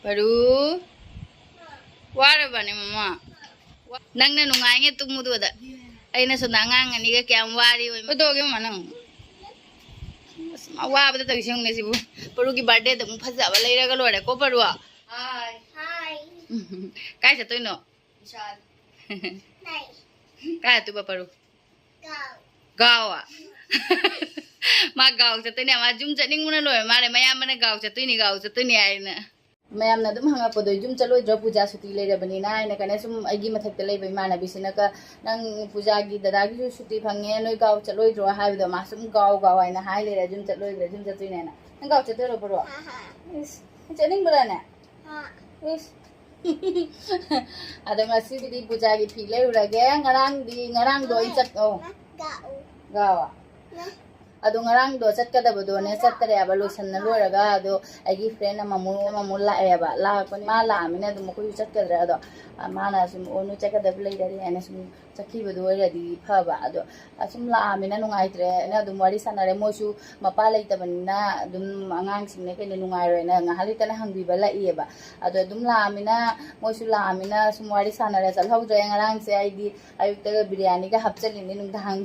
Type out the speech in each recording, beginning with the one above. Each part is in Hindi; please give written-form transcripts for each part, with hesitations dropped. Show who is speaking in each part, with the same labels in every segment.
Speaker 1: Baru wara bane mama nang na nungai nge tung mudu da ai na so nangang ani ga kyam wari oi do ge manang ma wa ba ta sing ne sibu paru ki birthday da mu phaja ba leira ga lore ko paru hi kai sa toi no vishal nai kai tu ba paru gaw ma gaw sa toi ne ma jum chaning mu na lore ma le mayam na gaw sa toi ni ai na ma'am ना दुम हंगा पदो जुम चलो द्र पूजा सुटी ले रबनी ना ने कने सुम आगी मथक ले बई माना बिसिना का नंग पूजा की दादा की सुटी फंगे नोय गाव चलो द्र हाय दो मा सुम गाव गाव आइना हाय ले जुम चलो जुम चतुई ने ना नंग गाव चतो रो बरो इस चनिंग बरा ने हां इस अदो ngasi di पूजा की फी ले उरगे ngarang do I chat ओ गाव अदो ngarang do chat ka da bodo ne chat tare ba lo san na lo raga ado agi friend mamu la e ba la ko ma la amina do ko chat ka da ado mana sum onu chat ka da play da ene sum chakhi bodo ra di pha ba ado asum la amina nu ngai tre na do mari sanare mo su mapa lai ta banna dum angang sing ne ke nu ngai ro na ngahali ta na hangbi ba la e ba ado dum la amina mo su la amina sum mari sanare chal hau dre ngarang se ai di ayuk ta biryani ka hapchali ni nu dang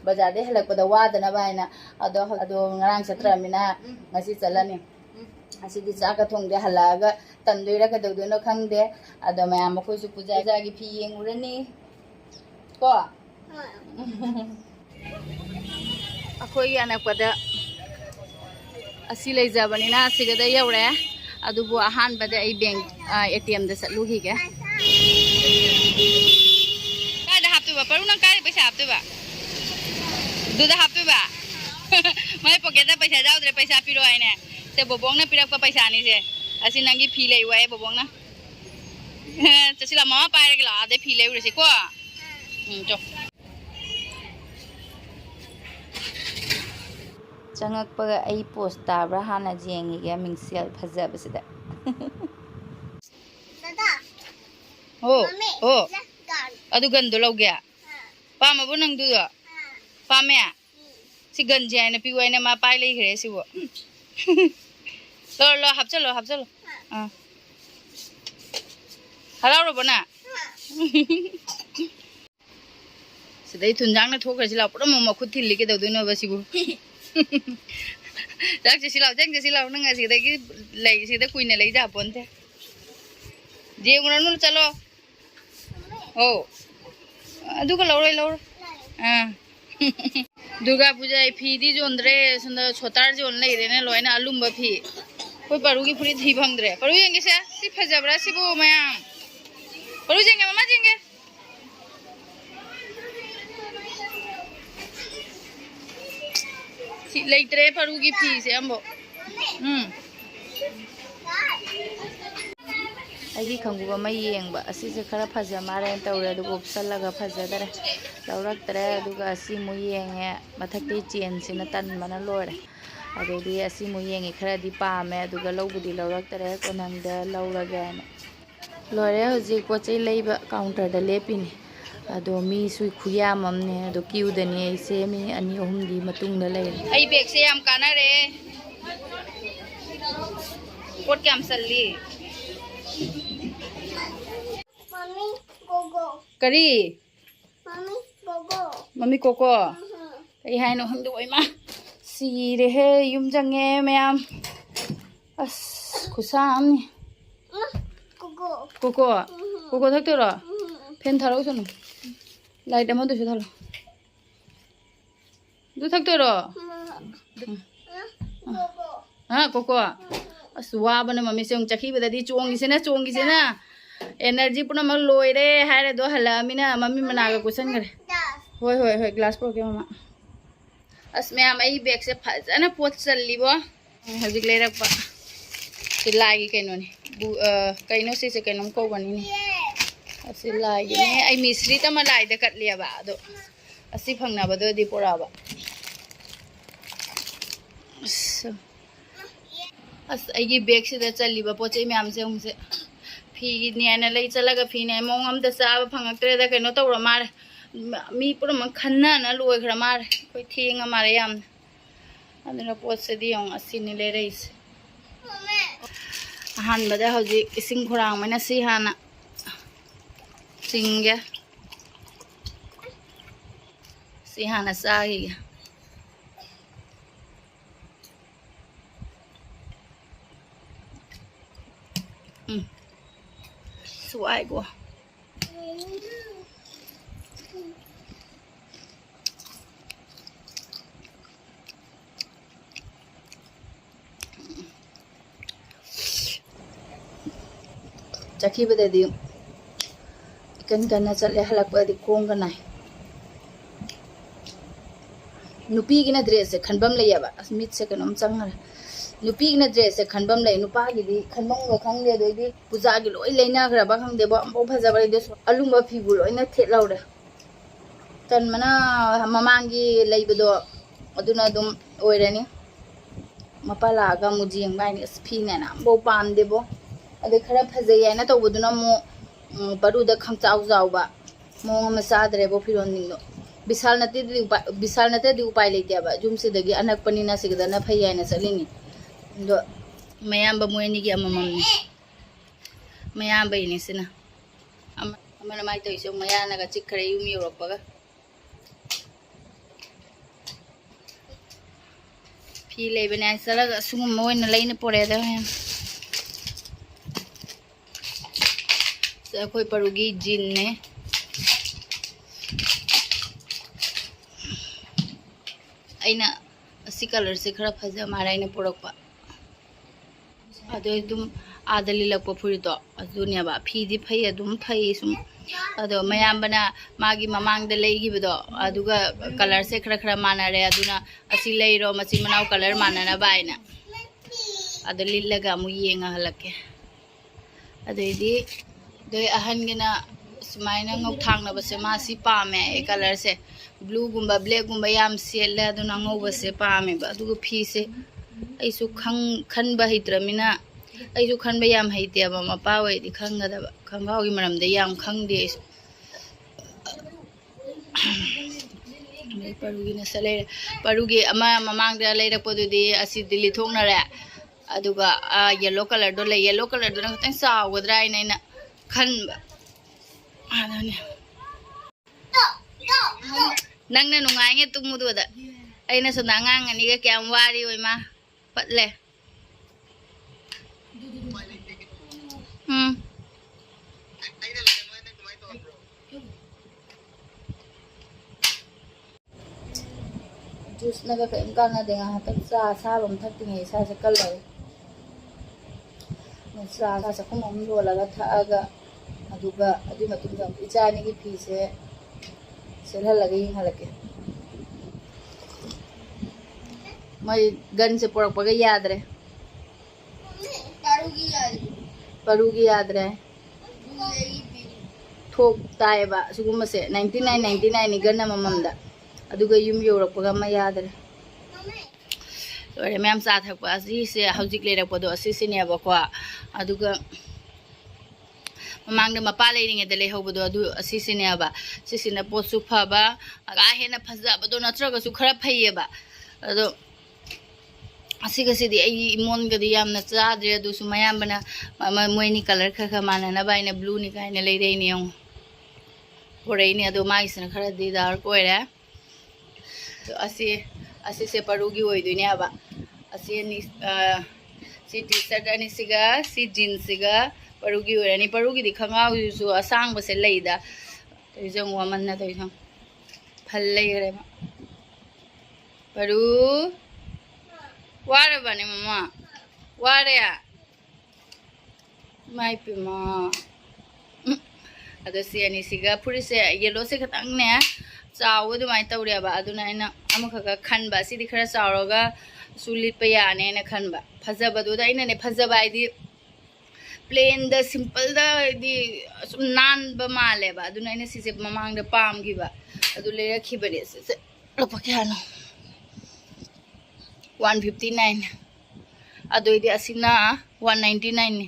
Speaker 1: bazar de helak da wa da na ba na ado ngarang chatra mina ngasi chalani asi di cha ka thong de halaga tan doira ka do no khang de ado mayam ko su puja ja gi phi yeng urani ko akoi ana pada asi lei jabani na siga da yaure adu bu ahan bada ai bank ATM da satlu hi ga ka da haptu ba paru nang kai paisa haptu ba du da haptu ba mai pocket da paisa jaw dre paisa piro ai ne se bobong na pirap ka paisa ni se asi nangi phi lei wa bobong na chasila mama pai re la de phi lei ure se ko cho changak pa ai post tabra hana jengi ga mingsel phajab sida dada oh adu gan do log gya pa ma bu nang du pa me si gan jai na pi wai na ma pai lei khre si bo lo hap chalo harau ro bana sidai thunjang na thok rasi la pura mo khut thil li ke do no ba si bu jak si silau jang si silau nang si dai ki lei si da kuine lei ja pon the je nguna nu chalo oh adu ka lo Durga Puja फी दी जोंद्रे सुंदर छोटार जोन ले रे ने लोइना अलुम्बा फी कोई पारू की फुरी थी भंगद्रे पारू जेंगे से सि फजबरा सिबो मयाम पारू जेंगे मामा जेंगे सि लेत्रे पारू की फी से अम्बो आइगी खंगुबा मै येंगबा असि से खरा फजा मारे तौरे दु उपसलगा फजदरे लौरक्तरे अदुगा असि मु येंगे मथक्ति चेन सिना तन मना लोरे अदुदी असि मु येंगे खरादी पामे अदुगा लौबुदी लौरक्तरे कोनंगदा लौरगेन लोरे होजि पोचै लेबा काउंटर दा लेपिनी अदो मी सुइ खुयाममने अदो क्यूदनी ऐसे मी अनि अहुमदी मतुंगदा लेरे आई बैग से याम काना रे पोट काम सल्ली मम्मी कोको करी मम्मी कोको कई हाइनो हंदो ओइमा सिरे हे युम जंगे मैम अस खुसामनी कोको थक्तो र फेन थारो सनु लाइट अमा दुसु थालो दु थक्तो र हां कोको अस वा बने मम्मी से चखी बददी चोंगी से ना एनर्जी पुना मग लोइरे हारे दो हलामिना मम्मी मनागा कुसन करे होय ग्लास पर के मामा अस मैम आई बैग से फजना पोत चल्लीबो हजिक लेरकपा सिलाई कैनो ने कैनो से कैनो को बनी ने सिलाई ने आई मिस्री त मलाई द कट लियाबा दो असि फंगना बदो दि पोराबा अस आई बैग से द चल्लीबा पोचे मैम से हमसे फी ने लई चलगा फी ने मोंगम द चाब फंगक्तरे द कैनो तौरा मारे मी पुरा म खन्ना ना लोइखरा मारे कोई थेंग मारे याम अदना पोत से दी यंग असिनी ले रइस अहानबदा हौजिक इसिंग खुरांग मैना सी हाना चिंगे सी हाना चागी स्वाई गो चखीबदी कन कन चले हलपदी खोंग नाय नुपीगिना ड्रेस से खनबम लेयबा मिट से कनम चंगरा नुपीगिना ड्रेस से खनबम ले नुपागिदी खनबम खंगदे दोइदी पूजागी लोय लेनाग्रबा खंगदेबो अम्बो फजबरदे अलुंबा फिबु लोयना थेटलौरे तन्मना ममांगी लेबदो अदुना दुम ओइरनी मपालागा मुजिंग बाइनी स्फीनेना बो पामदेबो अदे खरा फजैना तौबदुना मो परुदा खंगचाउ जाउबा मोंग मसादरेबो फिरोनिंदो विशाल नते उपाय लेतेबा जुमसिदगी अनकपनिना सिगदना फैयाना चलिनी दो मयाम बमुएनी की अमममनी मयाम बइनी सिना अमना माइ तइसो मयाना गा चिखरे युमी योरपगा फी लेबने चलगा सुगम मोइना लेने पोरेदा अखोई परुगी जीन ने अना कलर से खरा फज मारा अना पुरक्पा अदुम आद लिलक्प फुरितो अदुनेबा फीदी फै अदुम फै सुम अदो मयाम्बना मागी ममांगद लेगिबदो अदुगा कलर से खरा खरा मानरे अदुना असि लेरो मची मनाव कलर मानना बायना अद लिलगा मु येंगा हलके अदोइदी दोय अहनगिना सुमाइना ngौथांगनबसे मासी पामे ए कलर से ब्लू गुंबा ब्लैक गुंबा याम सेले अदुना ngौबसे पामेबा अदुगु फी से ऐसु खनबा हित्रमिना ऐसु खनबा याम हैतेबा मपा वैदि खंगदबा खंगावगी मरमदे याम खंगदे ऐसु नै परुगिना सले परुगी अमा ममांगदा लेरपदुदि असि दिल्ली थोंगनरे अदुगा येलो कलर दो ले येलो कलर दो खतंग सावगद्रा इना खनबा आदने नंगना नुंगाइगे तुमुदुदा अइना सोना nganganiga kyam wari oima patle juice naga kaim kana denga hatak sa sabam thaktinge sa se kalai sa sa khumam lolaga thaaga aduga adu matumjam ichani gi phi se selhalaga yin halake mai gan se porakpaga yadre parugi yadre thok taiba suguma se 99 ni gan mamamda aduga yum yorakpaga ma yadre ore ma'am sa thakpa asi se hojik lerakpado asi sineba ko aduga mamangda mapa leiringe de lehobdo adu asi sineba sisina posu phaba ga hena phajabado natraga su khara phayeba ado असिगसिदी इमोनगदी यामना चाद्रे अदु सुमयामबना मोइनी कलर खखा मानना बाइना ब्लू नि काइना लेरेनी यौ पोरेनी अदु माइसना खरा दी डार्क ओइरे तो असी से परुगी ओइदुनी आबा असी नि सी टी-शर्ट अनि सिगा सी जीन्स सिगा परुगी ओइरानी परुगी दि खंगाउ सु असांग बसे लेइदा तो जंग वमन तो जंग फल लेरे परू वारे बने मम्मा वारे या माई पे माँ अदो सियानी सिगा पूरी से येलो से खतंग ने चाव दो माई तौरिया बा अदो ना इना अमुखा खन बा सी दिखरा चावरोगा सुलित पे याने इना खन बा फजा बदो दा इना ने फजा बा इदी प्लेन दा सिंपल दा इदी नान बा माले बा अदो ना इना सी से ममांग दा पाम की बा अदो ले रखी बने से लोपा क्या नो 159 अदोइदे असिना 199 ने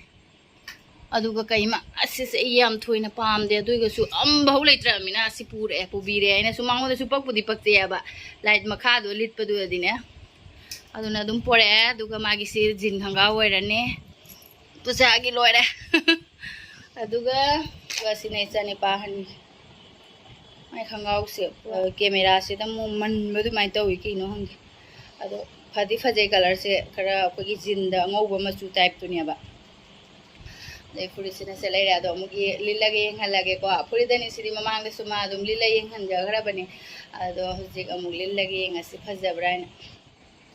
Speaker 1: अदुगा कइमा असिसे याम थोइना पामदे अदुइगसु अम्बहु लेत्रमिना असि पुरे पुबीरे आइना सु मांगोदा सु पकपुदी पकते याबा लाइट मखादो लिटपदु अदिने अदुना दुम पोरे अदुगा मागी सि जिन खंगा ओइरने पूजागी लोरे अदुगा वासिने चने पाहन मैं खंगाव से कैमरा से दम मन बदु माइ तौ किनो हंगे अदो फदी फजे कलर से खरा अखोगी जिंदा ngौबा मचु टाइप तुनियाबा दे फुरिसिना से लेरे अदो मुगी लिलगे हलगे को फुरिदनी सिरि ममांग दे सुमा दुम लिलै हन जगरा बने अदो हुजिक अमु लिलगे ngasi फजब्राइन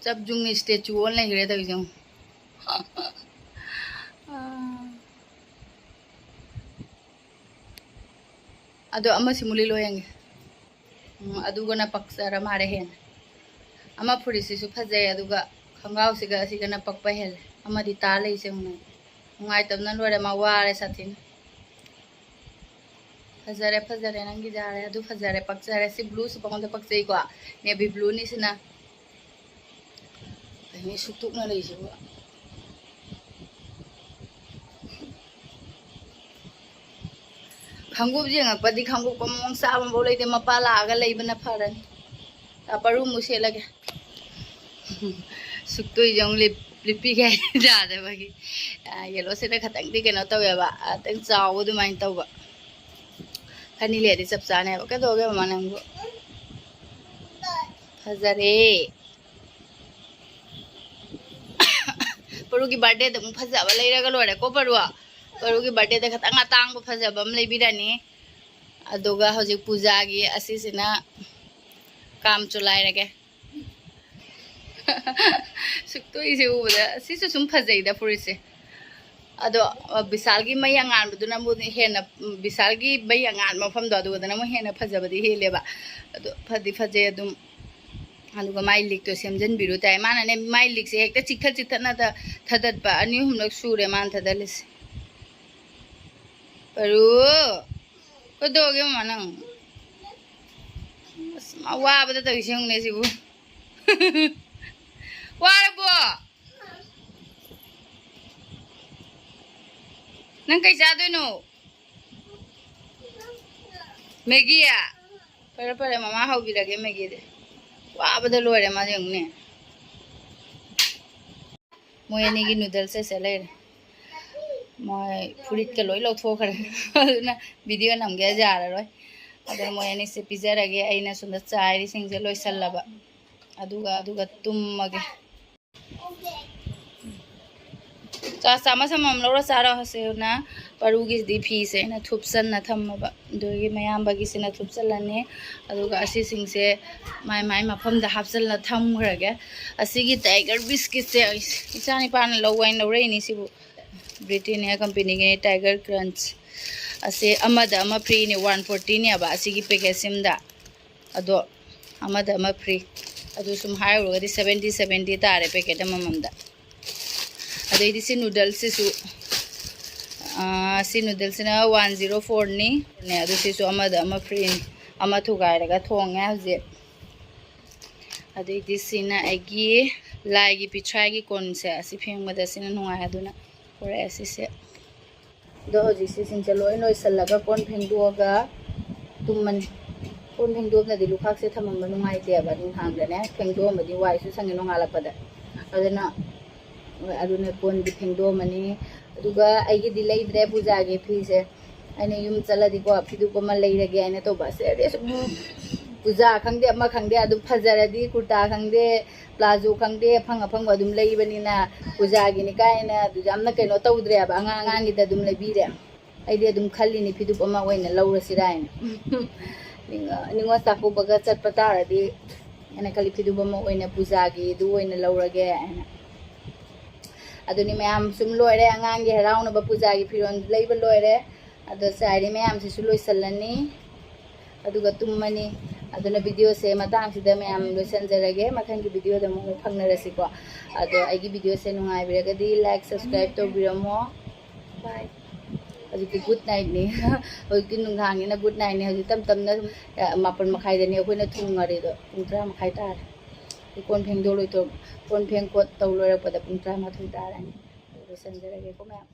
Speaker 1: सब जुंग स्टेचू ऑन लेरे त जंग अदो अमा सिमुली लोयंगे अदुगना पक्सरा मारे हेन अमा फुरिसिसु फजे अदुगा खंगाव सिगा सिगना पक्पा हेल अमादि ता लेसे हुनै मुंगाई तबना लोरे मा वारे साथिन फजरे फजरे नंगी जारे अदु फजरे पक्सरे सि ब्लू सु पंगद पक्सै को नेवी ब्लू नि सिना नि सुतुक न लेसे को खंगुब जेंगपदि खंगुब को मोंग साम बो लेते मपा लागा लेबना फरन अपरु मुसे लगे सुक्तोय जंग लिपि के जादे बगी येलो से खतंग दि केनो तवेबा तंग चाव दु माइन तवबा खनि लेदि सब चाने बा कदोगे मनंगो फजरे परुगी बर्थडे दम फजाबा लेरगा लोरे को परुआ परुगी बर्थडे द खतंग तांग फजाबा हम लेबिरानी अदुगा हजि पूजा गी असिसिना काम चुलाई रगे सुक्तो इसे उबदा सिसु सुम फजैदा फुरिसे अदो विशाल की मई अंगान बदुना मु हेना विशाल की मई अंगान मफम दो अदुगदना मु हेना फजबदी हेलेबा अदो फदि फजे अदुम अदुगा माइ लिक तो सेमजन बिरु ताइ माना ने माइ लिक से हेक्ता चिखा चिथना ता थदत बा अनि हमलक सुरे मान थदलिस परू को दोगे मनंग वाबदा तविसंग ने सिबु वारबो नंग कई जादोनो मैगी या पर पर ममा हाउबिरगे मैगी दे वाबदा लोरे मा जंगने मोयनी की नूडल्स से लेरे मोय फुरित के लोई लौथोखरे अदुना वीडियो नमगे जाररोय अदर मोयनी से पिजरगे आइना सुंदर चाइरी सिंगजे लोइसल्लाबा अदुगा तुमगे चा सामा समम लौरा सारा हसेना परुगी दी फी से ना थुपसन ना थमबा दोगी मयामबगी से ना थुपसलने अदुगा असि सिंगसे माय माय मफम दा हापसल ना थमखरगे असिगी टाइगर बिस्किट से इचानी पान लौवाइन लौरेनी सिबु ब्रिटानिया कंपनी के टाइगर क्रंच असे अमदा अमा फ्री ने 140 ने अबा असिगी पैकेज सिमदा अदो अमदा अमा फ्री अदो सुम हायरोगदी 70 तारे पैकेट अममदा अदो इदि से नूडल्स से सी नूडल्स ना 104 नि ने अदो से अमदा अमा फ्री अमा थुगाइरगा थोंगे हजे अदो इदि सिना एगी लाइगी पिछागी कोन से असि फेंगबदा सिना नुंगा अदुना ओरे असि से दो हजी से सिंचे लोय लोइसल्लगा कोन फेंगदोगा तुमन कोन फेंगदोबना दि लुखाक से थमम नुंगाइतेबा नुहांगने फेंगदोमदि वाइसु संगे नुंगालपदा अदना अदुने कोन दि फेंगदोमनी अदुगा आइगी दि लेइद्रे पूजागे फीसे अने युम चलदि को फिदुपमा लेइरगे अने तो बसे रे पूजा खंगदे अमा खंगदे अदु फजरदि कुर्ता खंगदे प्लाजो खंगदे फंग फंग अदुम लेइबनिना पूजागी नि कायना अदु जामना कइनो तौद्रेबा अंगांगी दा अदुम लेबिरे आइदि अदुम खल्लिनि फिदुपमा ओइना लौरसिराइन निंगो साकुबगा चटपतारदि अने खल्लि फिदुपमा ओइना पूजागी दु ओइना लौरगे अना अदुनि मयाम सुम लोइरे अंगांगी हराउनबा पूजागी फिरोन लेइबा लोइरे अदो साइरि मयाम से सुलोइसल्लनी अदुगा तुममनी अदुना वीडियो से मतांग सिदा मयाम लोइसनजरगे मथंगी वीडियो द मु फंगनरसिको अदो आइगी वीडियो से नुंगाइबिरगदी लाइक सब्सक्राइब तौबिरमो बाय हजिकी गुड नाइट नि हजिकी नुंगांगी ना गुड नाइट नि हजि तम तमना मापन मखाइ दनि अखोइना थुंगरे दो 3 मखाइ तार कोन फेंग दो लोइ तो कोन फेंग को तौ लोइरपदा 3 मथुइ तारनि लोइसनजरगे को मयाम